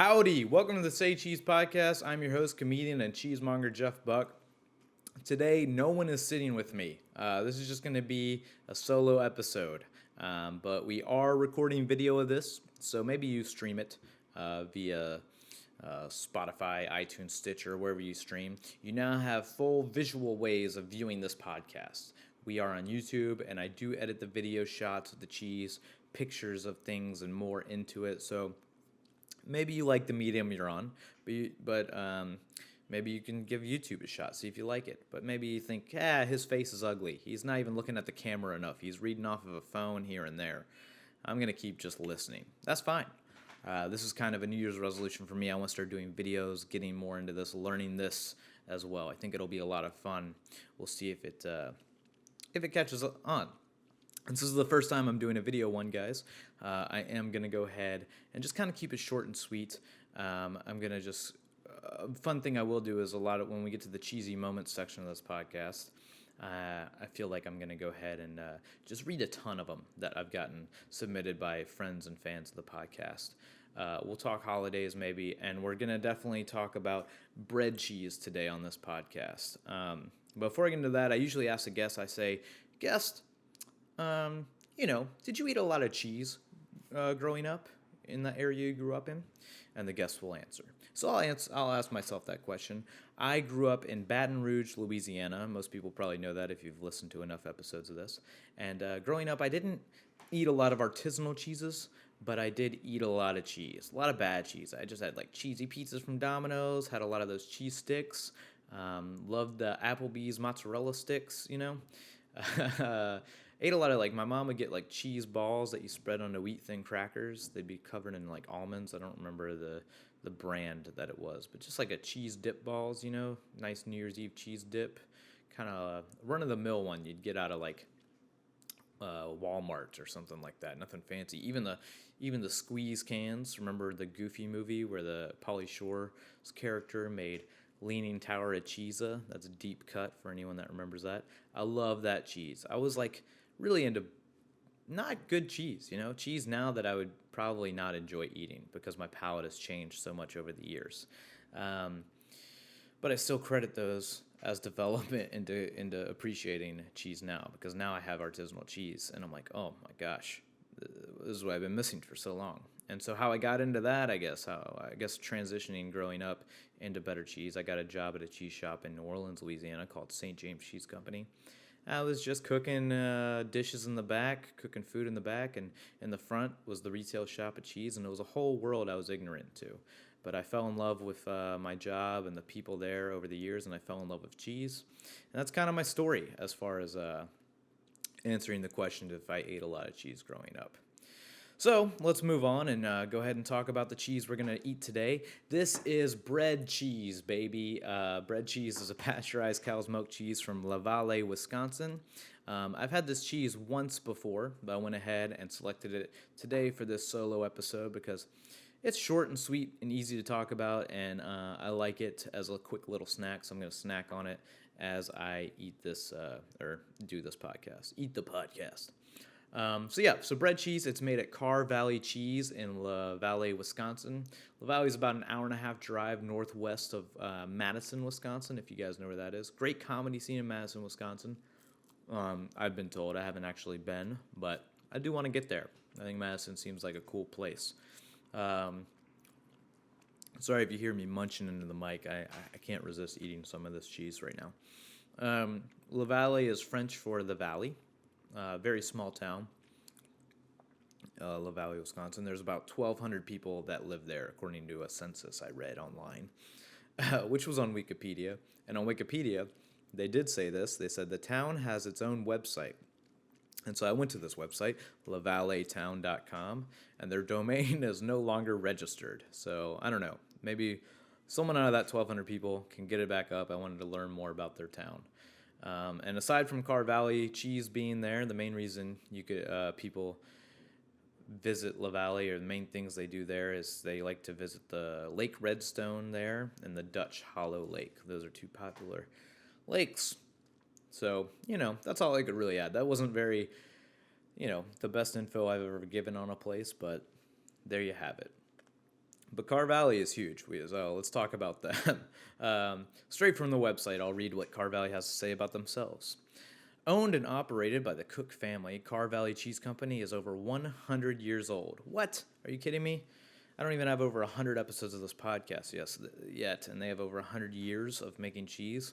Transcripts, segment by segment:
Howdy, welcome to the Say Cheese podcast. I'm your host, comedian, and cheesemonger Jeff Buck. Today, no one is sitting with me. This is just going to be a solo episode, but we are recording video of this, so maybe you stream it via Spotify, iTunes, Stitcher, wherever you stream. You now have full visual ways of viewing this podcast. We are on YouTube, and I do edit the video shots of the cheese, pictures of things, and more into it, so maybe you like the medium you're on, but maybe you can give YouTube a shot, see if you like it. But maybe you think, his face is ugly. He's not even looking at the camera enough. He's reading off of a phone here and there. I'm going to keep just listening. That's fine. This is kind of a New Year's resolution for me. I want to start doing videos, getting more into this, learning this as well. I think it'll be a lot of fun. We'll see if it catches on. This is the first time I'm doing a video one, guys. I am going to go ahead and just kind of keep it short and sweet. I'm going to just... A fun thing I will do is when we get to the cheesy moments section of this podcast, I feel like I'm going to go ahead and just read a ton of them that I've gotten submitted by friends and fans of the podcast. We'll talk holidays maybe, and we're going to definitely talk about bread cheese today on this podcast. Before I get into that, I usually ask a guest, I say, guest, did you eat a lot of cheese growing up in the area you grew up in? And the guest will answer. So I'll ask myself that question. I grew up in Baton Rouge, Louisiana. Most people probably know that if you've listened to enough episodes of this. And growing up, I didn't eat a lot of artisanal cheeses, but I did eat a lot of cheese, a lot of bad cheese. I just had like cheesy pizzas from Domino's, had a lot of those cheese sticks, loved the Applebee's mozzarella sticks, Ate a lot of, my mom would get, cheese balls that you spread onto wheat-thin crackers. They'd be covered in, almonds. I don't remember the brand that it was, but just, a cheese dip balls, nice New Year's Eve cheese dip. Kind of run-of-the-mill one you'd get out of, Walmart or something like that. Nothing fancy. Even the squeeze cans. Remember the Goofy movie where the Pauly Shore's character made Leaning Tower of Cheesa? That's a deep cut for anyone that remembers that. I love that cheese. I was, really into not good cheese, cheese now that I would probably not enjoy eating because my palate has changed so much over the years. But I still credit those as development into appreciating cheese now, because now I have artisanal cheese and I'm like, oh my gosh, this is what I've been missing for so long. And so how I got into that, I guess transitioning growing up into better cheese, I got a job at a cheese shop in New Orleans, Louisiana called St. James Cheese Company. I was just cooking dishes in the back, cooking food in the back, and in the front was the retail shop of cheese, and it was a whole world I was ignorant to. But I fell in love with my job and the people there over the years, and I fell in love with cheese. And that's kind of my story as far as answering the question if I ate a lot of cheese growing up. So let's move on and go ahead and talk about the cheese we're going to eat today. This is bread cheese, baby. Bread cheese is a pasteurized cow's milk cheese from La Valley, Wisconsin. I've had this cheese once before, but I went ahead and selected it today for this solo episode because it's short and sweet and easy to talk about, and I like it as a quick little snack, so I'm going to snack on it as I eat this, or do this podcast. Eat the podcast. So bread cheese, it's made at Carr Valley Cheese in La Valley, Wisconsin. La Valley is about an hour and a half drive northwest of Madison, Wisconsin, if you guys know where that is. Great comedy scene in Madison, Wisconsin. I've been told. I haven't actually been, but I do want to get there. I think Madison seems like a cool place. Sorry if you hear me munching into the mic. I can't resist eating some of this cheese right now. La Valley is French for the valley. Very small town, La Valley, Wisconsin. There's about 1,200 people that live there, according to a census I read online, which was on Wikipedia. And on Wikipedia, they did say this. They said the town has its own website. And so I went to this website, lavalleytown.com, and their domain is no longer registered. So I don't know. Maybe someone out of that 1,200 people can get it back up. I wanted to learn more about their town. And aside from Carr Valley Cheese being there, the main reason people visit La Valley, or the main things they do there, is they like to visit the Lake Redstone there and the Dutch Hollow Lake. Those are two popular lakes. So, that's all I could really add. That wasn't very, the best info I've ever given on a place, but there you have it. But Carr Valley is huge. So let's talk about them. Straight from the website, I'll read what Carr Valley has to say about themselves. Owned and operated by the Cook family, Carr Valley Cheese Company is over 100 years old. What? Are you kidding me? I don't even have over 100 episodes of this podcast yet, and they have over 100 years of making cheese.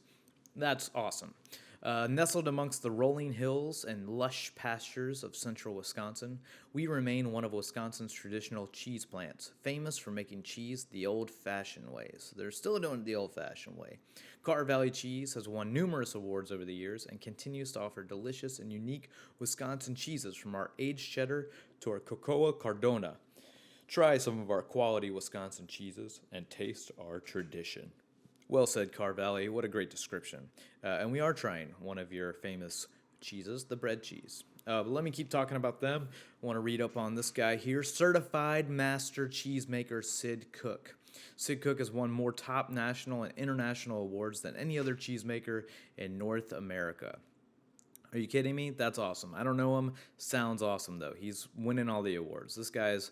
That's awesome. Nestled amongst the rolling hills and lush pastures of central Wisconsin, we remain one of Wisconsin's traditional cheese plants, famous for making cheese the old-fashioned way. So they're still doing it the old-fashioned way. Carr Valley Cheese has won numerous awards over the years and continues to offer delicious and unique Wisconsin cheeses from our aged cheddar to our cocoa cardona. Try some of our quality Wisconsin cheeses and taste our tradition. Well said, Carr Valley. What a great description. And we are trying one of your famous cheeses, the bread cheese. But let me keep talking about them. I want to read up on this guy here, certified master cheesemaker Sid Cook. Sid Cook has won more top national and international awards than any other cheesemaker in North America. Are you kidding me? That's awesome. I don't know him. Sounds awesome, though. He's winning all the awards. This guy's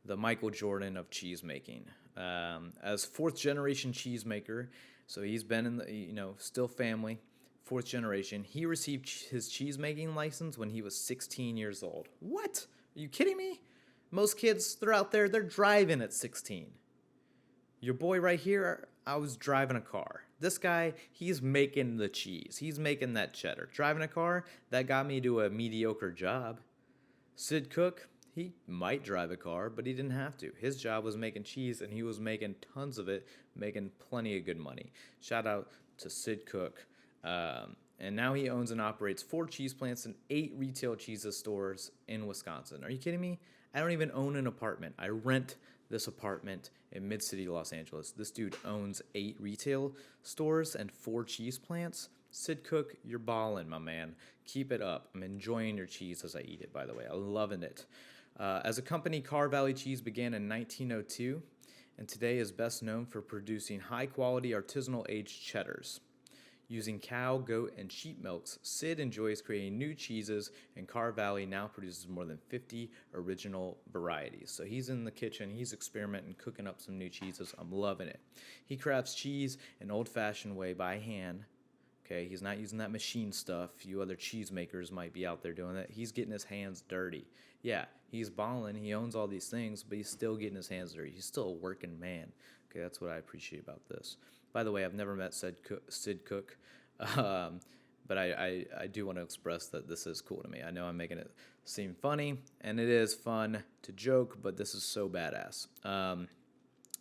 the Michael Jordan of cheese making. As fourth generation cheesemaker, so he's been in the, still family, fourth generation. He received his cheese making license when he was 16 years old. What? Are you kidding me? Most kids, they're out there, they're driving at 16. Your boy right here, I was driving a car. This guy, he's making the cheese. He's making that cheddar. Driving a car, that got me to a mediocre job. Sid Cook, he might drive a car, but he didn't have to. His job was making cheese, and he was making tons of it, making plenty of good money. Shout out to Sid Cook. And now he owns and operates 4 cheese plants and 8 retail cheese stores in Wisconsin. Are you kidding me? I don't even own an apartment. I rent this apartment in Mid-City, Los Angeles. This dude owns 8 retail stores and 4 cheese plants. Sid Cook, you're ballin', my man. Keep it up. I'm enjoying your cheese as I eat it, by the way. I'm loving it. As a company, Carr Valley Cheese began in 1902 and today is best known for producing high-quality artisanal aged cheddars. Using cow, goat, and sheep milks, Sid enjoys creating new cheeses, and Carr Valley now produces more than 50 original varieties. So he's in the kitchen, he's experimenting, cooking up some new cheeses. I'm loving it. He crafts cheese an old-fashioned way by hand. Okay, he's not using that machine stuff. You other cheesemakers might be out there doing that. He's getting his hands dirty. Yeah, he's balling. He owns all these things, but he's still getting his hands dirty. He's still a working man. Okay, that's what I appreciate about this. By the way, I've never met Sid Cook, but I do want to express that this is cool to me. I know I'm making it seem funny, and it is fun to joke, but this is so badass.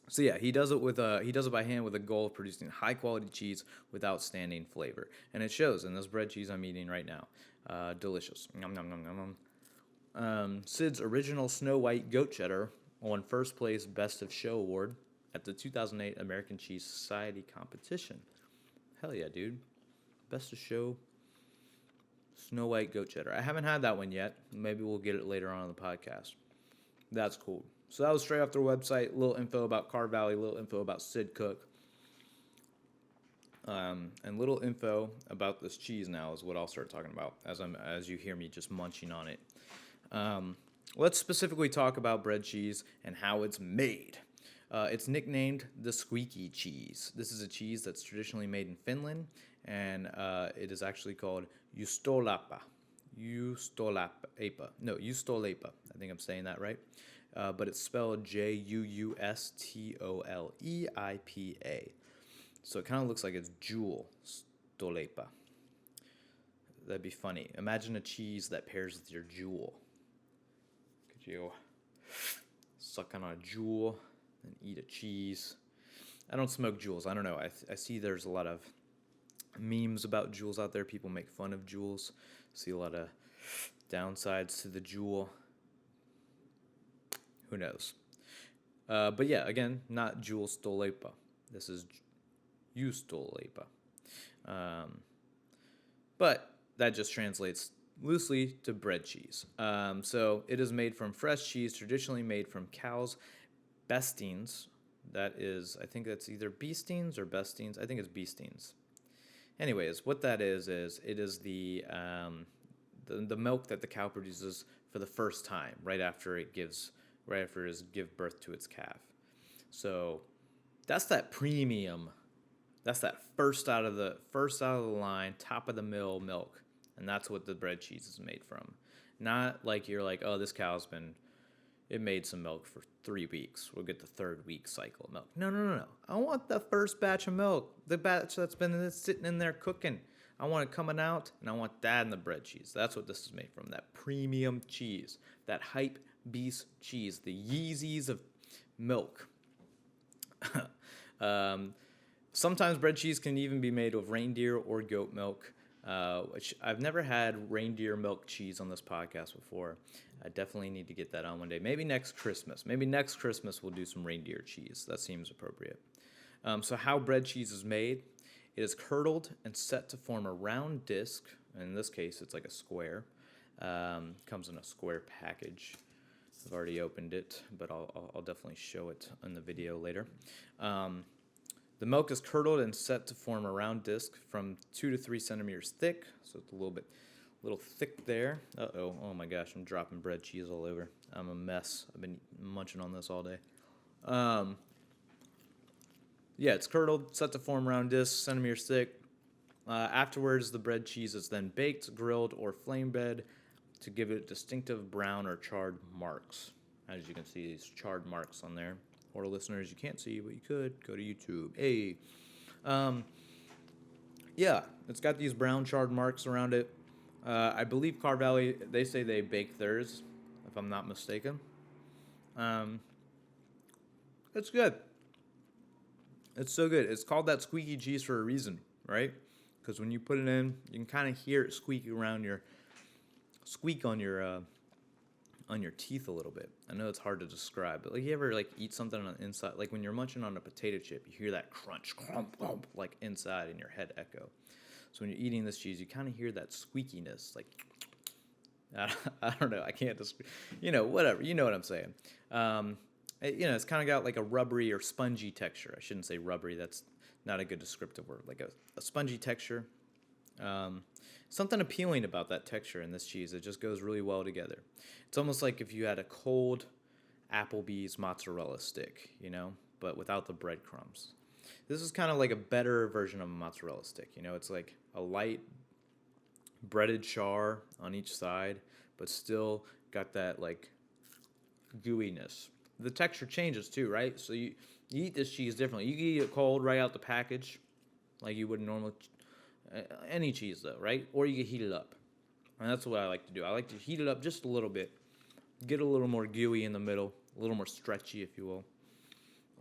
So yeah, he does it by hand with a goal of producing high quality cheese with outstanding flavor, and it shows in this bread cheese I'm eating right now. Delicious. Nom, nom, nom, nom, nom. Sid's original Snow White goat cheddar won first place Best of Show award at the 2008 American Cheese Society competition. Hell yeah, dude! Best of Show Snow White goat cheddar. I haven't had that one yet. Maybe we'll get it later on in the podcast. That's cool. So that was straight off their website. Little info about Carr Valley, little info about Sid Cook. And little info about this cheese now is what I'll start talking about as you hear me just munching on it. Let's specifically talk about bread cheese and how it's made. It's nicknamed the squeaky cheese. This is a cheese that's traditionally made in Finland, and it is actually called Juustolapa. Juustolapa. I think I'm saying that right. But it's spelled Juustoleipa. So it kind of looks like it's Jewel Stolepa. That'd be funny. Imagine a cheese that pairs with your jewel. Could you suck on a jewel and eat a cheese? I don't smoke jewels. I don't know. I see there's a lot of memes about jewels out there. People make fun of jewels. See a lot of downsides to the jewel. Who knows? But yeah, again, not Juustoleipa. This is Juustoleipa. But that just translates loosely to bread cheese. So it is made from fresh cheese, traditionally made from cows' bestines. That is, I think that's either beestines or bestines. I think it's beestines. Anyways, what that is it is the milk that the cow produces for the first time, right after it gives birth to its calf. So that's that premium. That's that first out of the line, top of the mill milk, and that's what the bread cheese is made from. Not like you're like, oh, this cow's it made some milk for 3 weeks. We'll get the third week cycle of milk. No. I want the first batch of milk, the batch that's been sitting in there cooking. I want it coming out, and I want that in the bread cheese. That's what this is made from, that premium cheese, that hype beast cheese, the Yeezys of milk. Sometimes bread cheese can even be made of reindeer or goat milk, which I've never had reindeer milk cheese on this podcast before. I definitely need to get that on one day. Maybe next Christmas. Maybe next Christmas we'll do some reindeer cheese. That seems appropriate. So how bread cheese is made, it is curdled and set to form a round disc. In this case, it's like a square. Comes in a square package. I've already opened it, but I'll definitely show it in the video later. The milk is curdled and set to form a round disc from 2 to 3 centimeters thick, so it's a little thick there. Oh my gosh, I'm dropping bread cheese all over. I'm a mess. I've been munching on this all day. It's curdled, set to form round discs, centimeters thick. Afterwards, the bread cheese is then baked, grilled, or flame bed to give it distinctive brown or charred marks. As you can see, these charred marks on there. Or listeners, you can't see, but you could. Go to YouTube. Hey. It's got these brown charred marks around it. I believe Carr Valley, they say they bake theirs, if I'm not mistaken. It's good. It's so good. It's called that squeaky cheese for a reason, right? Because when you put it in, you can kind of hear it squeak on your teeth a little bit. I know it's hard to describe, but like you ever like eat something on the inside, like when you're munching on a potato chip, you hear that crunch, crump, crump, like inside in your head echo. So when you're eating this cheese, you kind of hear that squeakiness, like I don't know, I can't describe, whatever, you know what I'm saying. It's kind of got like a rubbery or spongy texture. I shouldn't say rubbery. That's not a good descriptive word. Like a spongy texture. Something appealing about that texture in this cheese. It just goes really well together. It's almost like if you had a cold Applebee's mozzarella stick, but without the breadcrumbs. This is kind of like a better version of a mozzarella stick. It's like a light breaded char on each side, but still got that like gooiness. The texture changes too, right? So you eat this cheese differently. You can eat it cold right out the package, like you would normally. Any cheese though, right? Or you can heat it up. And that's what I like to do. I like to heat it up just a little bit. Get a little more gooey in the middle. A little more stretchy, if you will.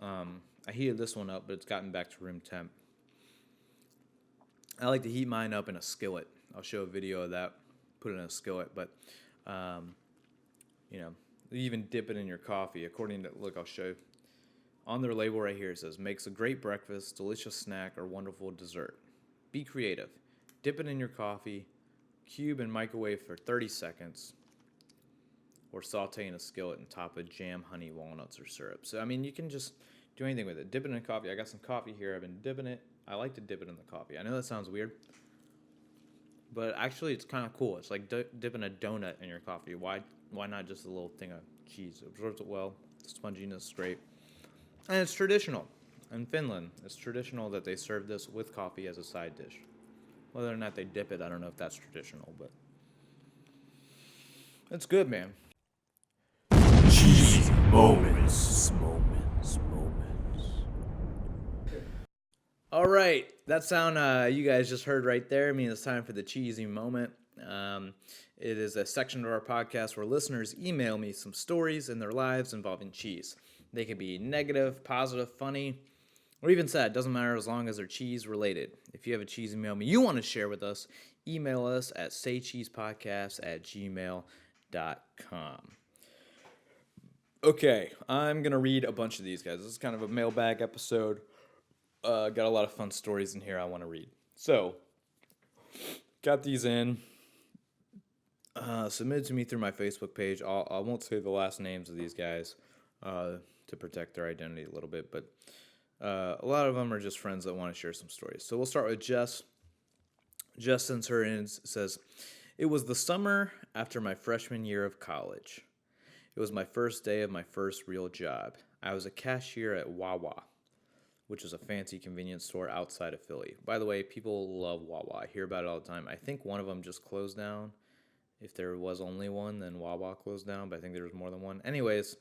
I heated this one up, but it's gotten back to room temp. I like to heat mine up in a skillet. I'll show a video of that. Put it in a skillet. But, you even dip it in your coffee. I'll show you. On their label right here, it says, makes a great breakfast, delicious snack, or wonderful dessert. Be creative. Dip it in your coffee, cube and microwave for 30 seconds, or saute in a skillet and top with jam, honey, walnuts, or syrup. So, you can just do anything with it. Dip it in coffee. I got some coffee here. I've been dipping it. I like to dip it in the coffee. I know that sounds weird, but actually it's kind of cool. It's like dipping a donut in your coffee. Why not just a little thing of cheese? It absorbs it well. The sponginess is great. And it's traditional. In Finland, it's traditional that they serve this with coffee as a side dish. Whether or not they dip it, I don't know if that's traditional, but it's good, man. Cheesy moments. All right, that sound you guys just heard right there. It's time for the cheesy moment. It is a section of our podcast where listeners email me some stories in their lives involving cheese. They can be negative, positive, funny, or even sad. Doesn't matter as long as they're cheese related. If you have a cheesy moment you want to share with us, email us at saycheesepodcast@gmail.com. Okay, I'm going to read a bunch of these guys. This is kind of a mailbag episode. Got a lot of fun stories in here I want to read. So, got these in. Submitted to me through my Facebook page. I won't say the last names of these guys to protect their identity a little bit, but a lot of them are just friends that want to share some stories. So we'll start with Jess. Jess sends her in, says, "It was the summer after my freshman year of college. It was my first day of my first real job. I was a cashier at Wawa, which is a fancy convenience store outside of Philly. By the way, people love Wawa. I hear about it all the time. I think one of them just closed down. If there was only one, then Wawa closed down, but I think there was more than one. Anyways,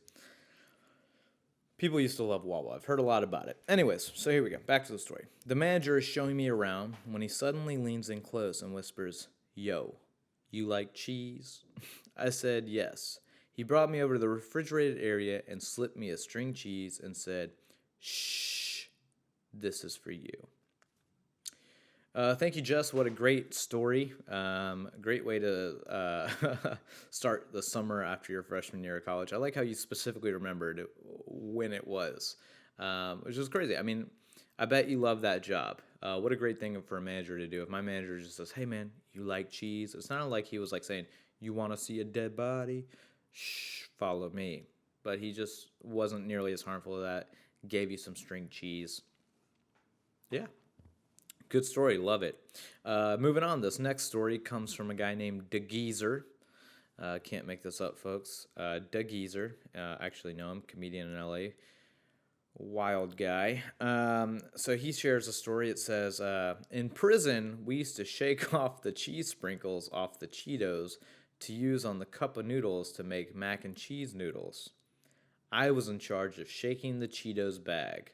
people used to love Wawa. I've heard a lot about it. Anyways, so here we go. Back to the story. The manager is showing me around when he suddenly leans in close and whispers, "Yo, you like cheese?" I said yes. He brought me over to the refrigerated area and slipped me a string cheese and said, "Shh, this is for you." Thank you, Jess. What a great story. Great way to start the summer after your freshman year of college. I like how you specifically remembered when it was, which is crazy. I mean, I bet you love that job. What a great thing for a manager to do. If my manager just says, "Hey, man, you like cheese?" It sounded like he was like saying, "You want to see a dead body? Shh, follow me." But he just wasn't nearly as harmful as that. Gave you some string cheese. Yeah. Good story, love it. Moving on, this next story comes from a guy named DeGeezer. Can't make this up, folks. DeGeezer, actually know him, comedian in LA. Wild guy. So he shares a story. It says, in prison, we used to shake off the cheese sprinkles off the Cheetos to use on the cup of noodles to make mac and cheese noodles. I was in charge of shaking the Cheetos bag.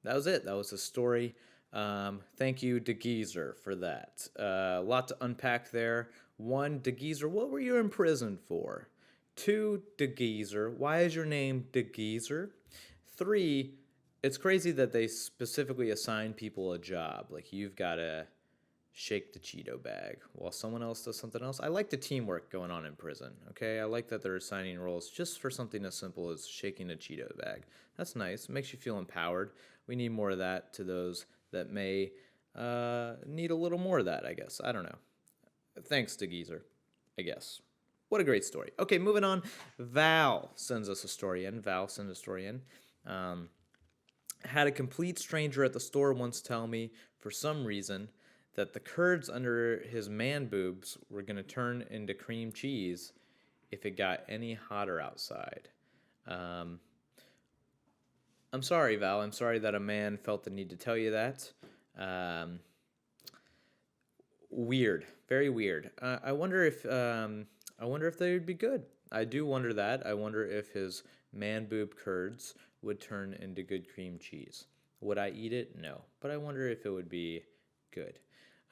That was it. That was the story. Thank you, DeGeezer, for that. A lot to unpack there. 1, DeGeezer, what were you in prison for? 2, DeGeezer, why is your name DeGeezer? 3, it's crazy that they specifically assign people a job. Like, you've got to shake the Cheeto bag while someone else does something else. I like the teamwork going on in prison, okay? I like that they're assigning roles just for something as simple as shaking a Cheeto bag. That's nice. It makes you feel empowered. We need more of that to those that may need a little more of that, I guess. I don't know. Thanks to Geezer, I guess. What a great story. Okay, moving on. Val sends us a story in. Val sends a story in. Had a complete stranger at the store once tell me, for some reason, that the curds under his man boobs were going to turn into cream cheese if it got any hotter outside. I'm sorry, Val. I'm sorry that a man felt the need to tell you that. Weird, very weird. I wonder if they would be good. I do wonder that. I wonder if his man boob curds would turn into good cream cheese. Would I eat it? No, but I wonder if it would be good.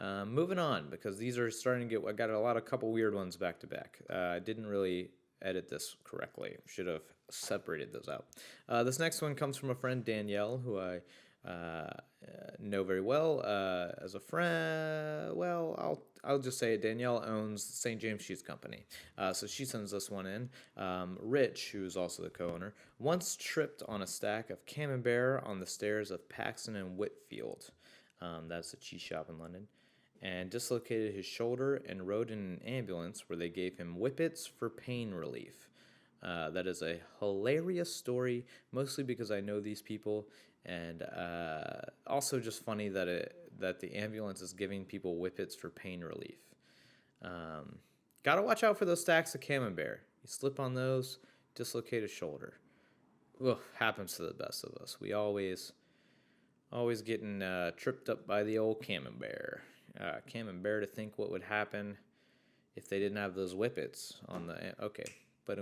Moving on, because these are starting to get. I got a couple weird ones back to back. I didn't really edit this correctly. Should have separated those out. This next one comes from a friend, Danielle, who I know very well as a friend. Well, I'll just say it. Danielle owns St. James Cheese Company, so she sends this one in. Rich, who's also the co-owner, once tripped on a stack of Camembert on the stairs of Paxton and Whitfield. That's a cheese shop in London. And dislocated his shoulder and rode in an ambulance where they gave him whippets for pain relief. That is a hilarious story, mostly because I know these people, and also just funny that the ambulance is giving people whippets for pain relief. Gotta watch out for those stacks of Camembert. You slip on those, dislocate a shoulder. Ugh, happens to the best of us. We always getting tripped up by the old Camembert. Camembert to think what would happen if they didn't have those whippets on the... Okay, but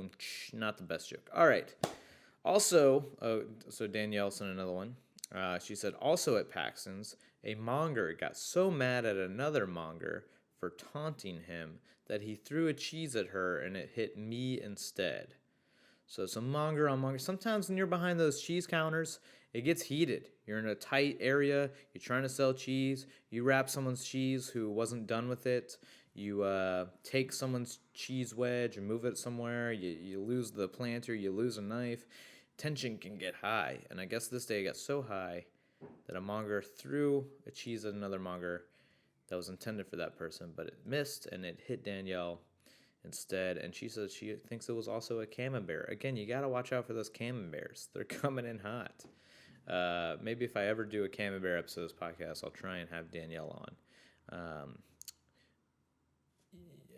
not the best joke. All right. Also, so Danielle sent another one. She said, also at Paxton's, a monger got so mad at another monger for taunting him that he threw a cheese at her and it hit me instead. So it's a monger on monger. Sometimes when you're behind those cheese counters, it gets heated. You're in a tight area. You're trying to sell cheese. You wrap someone's cheese who wasn't done with it. You take someone's cheese wedge and move it somewhere. You lose the planter. You lose a knife. Tension can get high. And I guess this day it got so high that a monger threw a cheese at another monger that was intended for that person, but it missed and it hit Danielle instead, and she says she thinks it was also a Camembert. Again, you got to watch out for those Camemberts. They're coming in hot. Maybe if I ever do a Camembert episode of this podcast, I'll try and have Danielle on.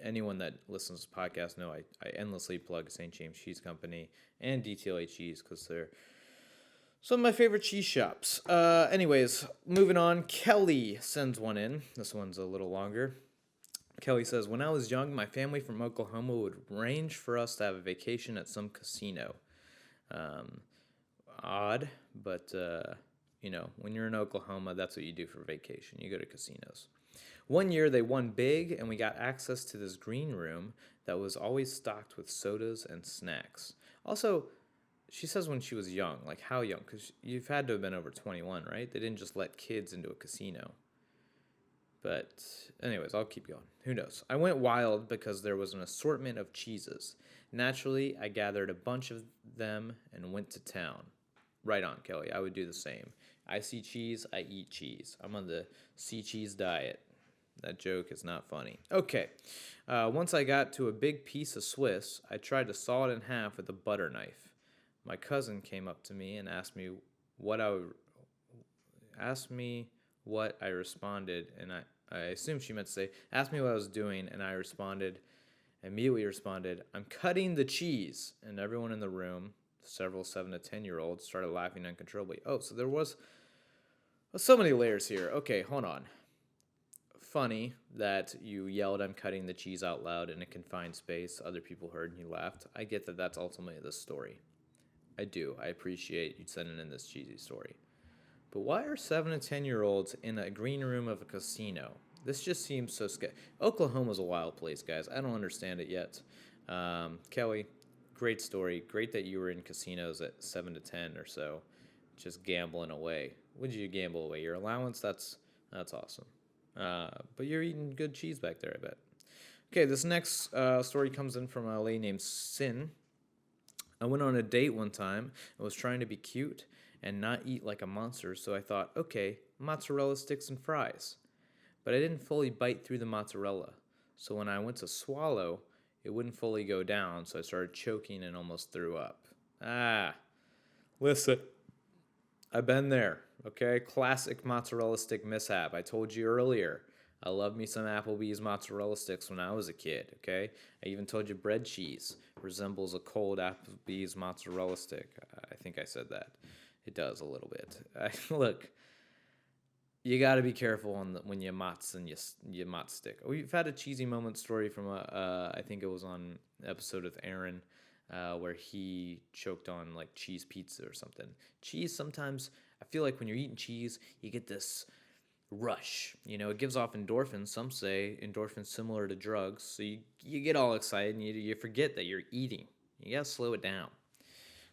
anyone that listens to the podcast know I endlessly plug St. James Cheese Company and DTLA Cheese because they're some of my favorite cheese shops. Anyways, moving on. Kelly sends one in. This one's a little longer. Kelly says, when I was young, my family from Oklahoma would arrange for us to have a vacation at some casino. Odd, but, when you're in Oklahoma, that's what you do for vacation. You go to casinos. One year, they won big, and we got access to this green room that was always stocked with sodas and snacks. Also, she says when she was young. Like, how young? Because you've had to have been over 21, right? They didn't just let kids into a casino. But anyways, I'll keep going. Who knows? I went wild because there was an assortment of cheeses. Naturally, I gathered a bunch of them and went to town. Right on, Kelly. I would do the same. I see cheese, I eat cheese. I'm on the see cheese diet. That joke is not funny. Okay. Once I got to a big piece of Swiss, I tried to saw it in half with a butter knife. My cousin came up to me and asked me what I responded, and I assume she meant to say, asked me what I was doing, and I immediately responded, I'm cutting the cheese. And everyone in the room, several 7 to 10-year-olds, started laughing uncontrollably. Oh, so there was so many layers here. Okay, hold on. Funny that you yelled, I'm cutting the cheese out loud in a confined space. Other people heard and you laughed. I get that that's ultimately the story. I do. I appreciate you sending in this cheesy story. But why are 7 to 10-year-olds in a green room of a casino? This just seems so scary. Oklahoma's a wild place, guys. I don't understand it yet. Kelly, great story. Great that you were in casinos at 7 to 10 or so, just gambling away. Would you gamble away your allowance? That's awesome. But you're eating good cheese back there, I bet. Okay, this next story comes in from a lady named Sin. I went on a date one time and was trying to be cute and not eat like a monster, so I thought, okay, mozzarella sticks and fries. But I didn't fully bite through the mozzarella, so when I went to swallow, it wouldn't fully go down, so I started choking and almost threw up. Listen, I've been there, okay? Classic mozzarella stick mishap. I told you earlier, I love me some Applebee's mozzarella sticks when I was a kid, okay? I even told you bread cheese resembles a cold Applebee's mozzarella stick. I think I said that. It does a little bit. Look, you got to be careful when you mozz and you mozz stick. We've had a cheesy moment story from I think it was on an episode with Aaron, where he choked on like cheese pizza or something. Cheese, sometimes I feel like when you're eating cheese, you get this rush. It gives off endorphins. Some say endorphins similar to drugs. So you get all excited and you forget that you're eating. You got to slow it down.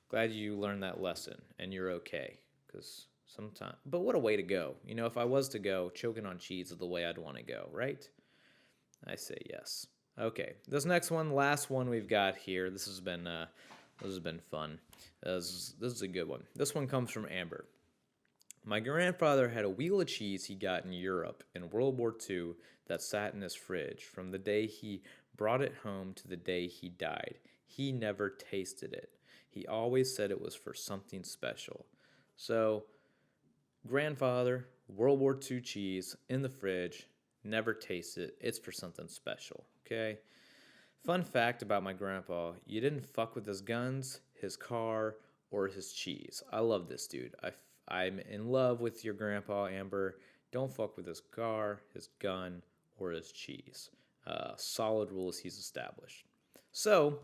Glad you learned that lesson and you're okay. Because sometimes, but what a way to go. If I was to go, choking on cheese is the way I'd want to go, right? I say yes. Okay, this next one, last one we've got here. This has been fun. This is a good one. This one comes from Amber. My grandfather had a wheel of cheese he got in Europe in World War II that sat in his fridge from the day he brought it home to the day he died. He never tasted it. He always said it was for something special. So, grandfather, World War II cheese in the fridge, never tasted it. It's for something special, okay? Fun fact about my grandpa, you didn't fuck with his guns, his car, or his cheese. I love this dude. I'm in love with your grandpa, Amber. Don't fuck with his car, his gun, or his cheese. Solid rules he's established. So,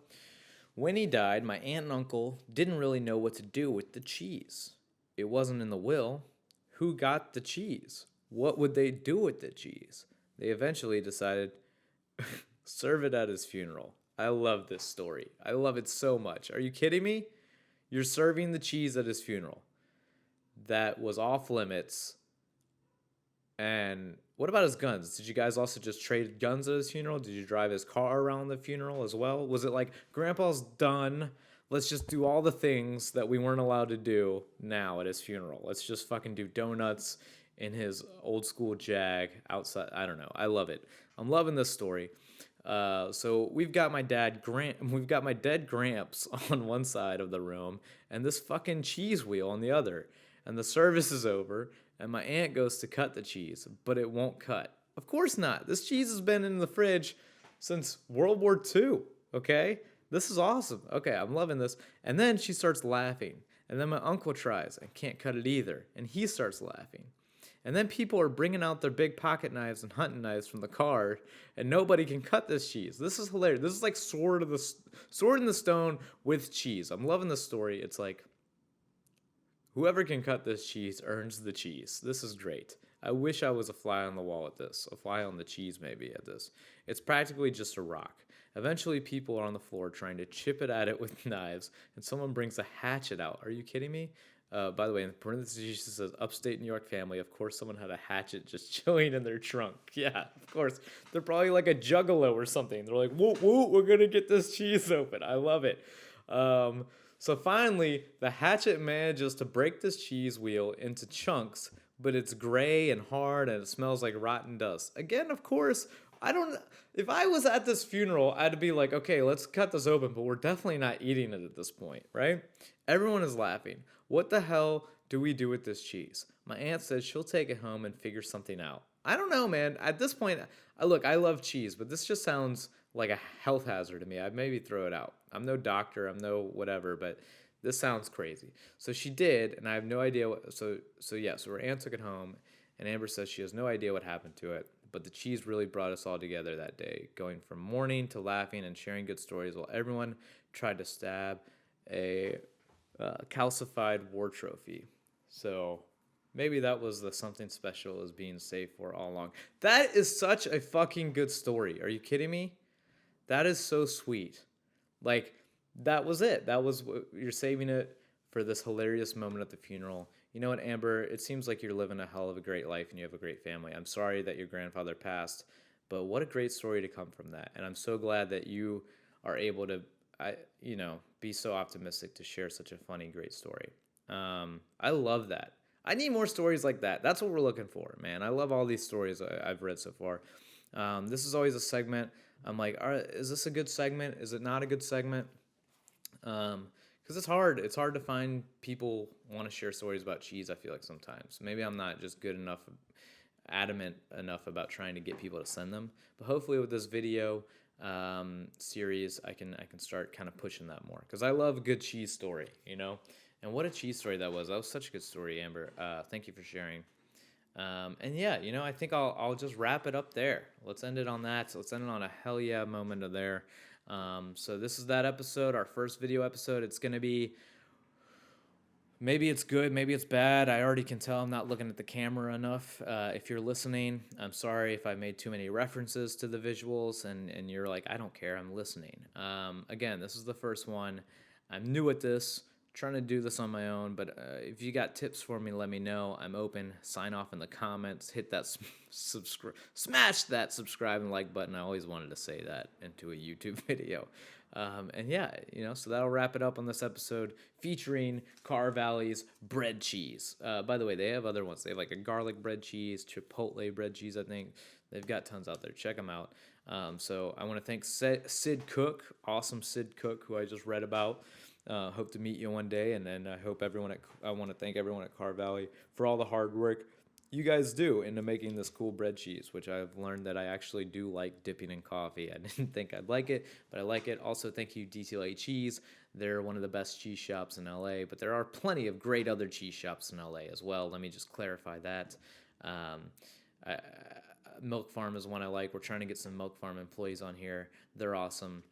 when he died, my aunt and uncle didn't really know what to do with the cheese. It wasn't in the will. Who got the cheese? What would they do with the cheese? They eventually decided, serve it at his funeral. I love this story. I love it so much. Are you kidding me? You're serving the cheese at his funeral. That was off limits. And what about his guns? Did you guys also just trade guns at his funeral? Did you drive his car around the funeral as well? Was it like, Grandpa's done, let's just do all the things that we weren't allowed to do now at his funeral. Let's just fucking do donuts in his old school Jag outside. I don't know. I love it. I'm loving this story. So we've got my dead Gramps on one side of the room and this fucking cheese wheel on the other. And the service is over and my aunt goes to cut the cheese, but it won't cut. Of course not. This cheese has been in the fridge since World War II. Okay, this is awesome. Okay, I'm loving this. And then she starts laughing, and then my uncle tries and can't cut it either, and he starts laughing. And then people are bringing out their big pocket knives and hunting knives from the car, and nobody can cut this cheese. This is hilarious. This is like sword in the stone with cheese. I'm loving this story. It's like whoever can cut this cheese earns the cheese. This is great. I wish I was a fly on the wall at this, a fly on the cheese maybe at this. It's practically just a rock. Eventually, people are on the floor trying to chip it at it with knives, and someone brings a hatchet out. Are you kidding me? By the way, in parentheses, it says upstate New York family. Of course, someone had a hatchet just chilling in their trunk. Yeah, of course. They're probably like a juggalo or something. They're like, whoa, whoa, we're going to get this cheese open. I love it. So finally, the hatchet manages to break this cheese wheel into chunks, but it's gray and hard and it smells like rotten dust. Again, of course, I don't. If I was at this funeral, I'd be like, okay, let's cut this open, but we're definitely not eating it at this point, right? Everyone is laughing. What the hell do we do with this cheese? My aunt says she'll take it home and figure something out. I don't know, man. At this point, I love cheese, but this just sounds like a health hazard to me. I'd maybe throw it out. I'm no doctor, I'm no whatever, but this sounds crazy. So she did, and I have no idea what. So her aunt took it home, and Amber says she has no idea what happened to it. But the cheese really brought us all together that day, going from mourning to laughing and sharing good stories while everyone tried to stab a calcified war trophy. So maybe that was the something special is being saved for all along. That is such a fucking good story. Are you kidding me? That is so sweet. Like, that was it. You're saving it for this hilarious moment at the funeral. You know what, Amber? It seems like you're living a hell of a great life and you have a great family. I'm sorry that your grandfather passed, but what a great story to come from that. And I'm so glad that you are able to, be so optimistic to share such a funny, great story. I love that. I need more stories like that. That's what we're looking for, man. I love all these stories I've read so far. This is always a segment. I'm like, all right, is this a good segment? Is it not a good segment? Because it's hard. It's hard to find people want to share stories about cheese, I feel like sometimes. Maybe I'm not just good enough, adamant enough about trying to get people to send them. But hopefully with this video series, I can start kind of pushing that more. Because I love a good cheese story, And what a cheese story that was. That was such a good story, Amber. Thank you for sharing. And yeah, I think I'll just wrap it up there. Let's end it on that. So let's end it on a hell yeah moment of there. So this is that episode, our first video episode. It's going to be, maybe it's good, maybe it's bad. I already can tell I'm not looking at the camera enough. If you're listening, I'm sorry if I made too many references to the visuals and you're like, I don't care, I'm listening. Again, this is the first one. I'm new at this, trying to do this on my own, but if you got tips for me, let me know. I'm open. Sign off in the comments. Hit that subscribe, smash that subscribe and like button. I always wanted to say that into a YouTube video. And yeah, so that'll wrap it up on this episode featuring Carr Valley's bread cheese. By the way, they have other ones. They have like a garlic bread cheese, chipotle bread cheese, I think. They've got tons out there. Check them out. So I want to thank Sid Cook, awesome Sid Cook, who I just read about. Hope to meet you one day, and then I want to thank everyone at Carr Valley for all the hard work you guys do into making this cool bread cheese, which I've learned that I actually do like dipping in coffee. I didn't think I'd like it, but I like it. Also, thank you, DTLA Cheese. They're one of the best cheese shops in LA, but there are plenty of great other cheese shops in LA as well. Let me just clarify that. Milk Farm is one I like. We're trying to get some Milk Farm employees on here. They're awesome.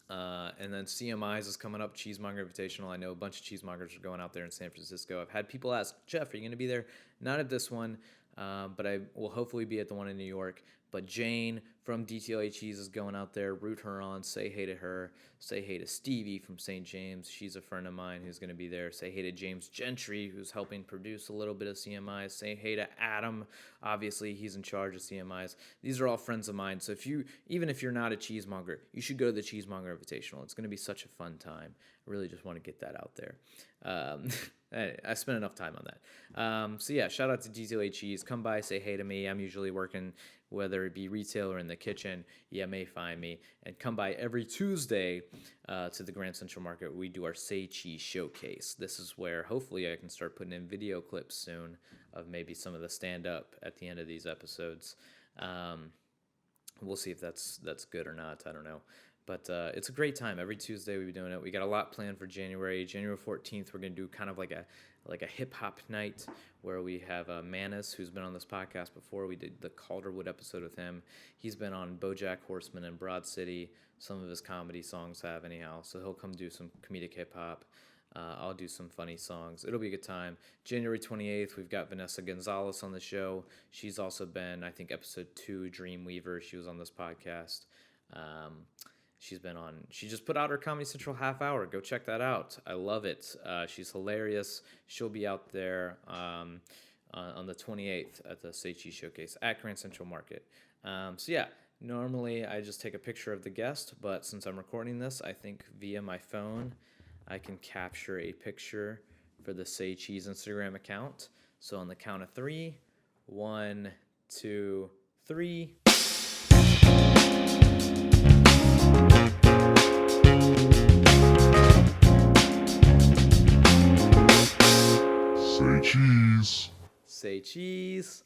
And then CMI's is coming up, Cheesemonger Invitational. I know a bunch of cheesemongers are going out there in San Francisco. I've had people ask, Jeff, are you going to be there? Not at this one, but I will hopefully be at the one in New York. But Jane from DTLA Cheese is going out there. Root her on. Say hey to her. Say hey to Stevie from St. James. She's a friend of mine who's going to be there. Say hey to James Gentry, who's helping produce a little bit of CMIs. Say hey to Adam. Obviously, he's in charge of CMIs. These are all friends of mine. So even if you're not a cheesemonger, you should go to the Cheesemonger Invitational. It's going to be such a fun time. I really just want to get that out there. I spent enough time on that. So yeah, shout out to DTLA Cheese. Come by, say hey to me. I'm usually working, whether it be retail or in the kitchen. You may find me. And come by every Tuesday to the Grand Central Market. We do our Say Cheese Showcase. This is where hopefully I can start putting in video clips soon of maybe some of the stand-up at the end of these episodes. We'll see if that's good or not. I don't know. But it's a great time. Every Tuesday we'll be doing it. We got a lot planned for January. January 14th, we're gonna do kind of like a hip hop night where we have Manis, who's been on this podcast before. We did the Calderwood episode with him. He's been on BoJack Horseman and Broad City. Some of his comedy songs have anyhow. So he'll come do some comedic hip hop. I'll do some funny songs. It'll be a good time. January 28th, we've got Vanessa Gonzalez on the show. She's also been, I think, episode 2, Dreamweaver. She was on this podcast. She just put out her Comedy Central half hour. Go check that out. I love it. She's hilarious. She'll be out there on the 28th at the Say Cheese Showcase at Grand Central Market. So yeah, normally I just take a picture of the guest, but since I'm recording this, I think via my phone, I can capture a picture for the Say Cheese Instagram account. So on the count of 3, 1, 2, 3. Say cheese. Say cheese.